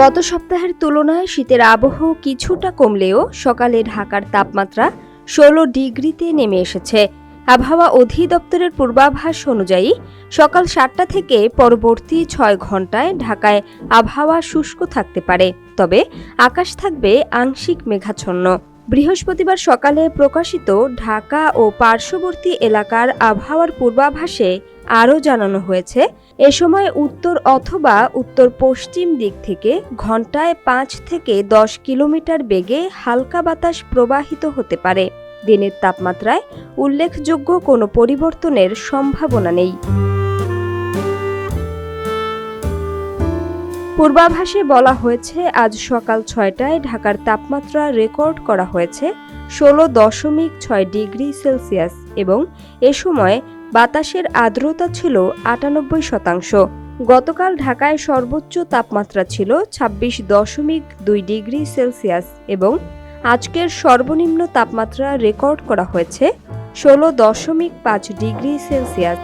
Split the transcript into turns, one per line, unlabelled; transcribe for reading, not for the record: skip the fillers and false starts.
গত সপ্তাহের তুলনায় শীতের আবহ কিছুটা কমলেও সকালে ঢাকার তাপমাত্রা ১৬ ডিগ্রিতে নেমে এসেছে। আবহাওয়া অধিদপ্তরের পূর্বাভাস অনুযায়ী সকাল ৭টা থেকে পরবর্তী ৬ ঘন্টায় ঢাকায় আবহাওয়া শুষ্ক থাকতে পারে, তবে আকাশ থাকবে আংশিক মেঘাচ্ছন্ন। বৃহস্পতিবার সকালে প্রকাশিত ঢাকা ও পার্শ্ববর্তী এলাকার আবহাওয়ার পূর্বাভাসে আরও জানানো হয়েছে, এ সময় উত্তর অথবা উত্তর পশ্চিম দিক থেকে ঘন্টায় ৫ থেকে ১০ কিলোমিটার বেগে হালকা বাতাস প্রবাহিত হতে পারে। দিনের তাপমাত্রায় উল্লেখযোগ্য কোনো পরিবর্তনের সম্ভাবনা নেই। পূর্বাভাসে বলা হয়েছে, আজ সকাল ৬টায় ঢাকার তাপমাত্রা রেকর্ড করা হয়েছে ১৬.৬ ডিগ্রি সেলসিয়াস এবং এ সময় বাতাসের আর্দ্রতা ছিল ৯৮%। গতকাল ঢাকায় সর্বোচ্চ তাপমাত্রা ছিল ২৬.২ ডিগ্রি সেলসিয়াস এবং আজকের সর্বনিম্ন তাপমাত্রা রেকর্ড করা হয়েছে ১৬.৫ ডিগ্রি সেলসিয়াস।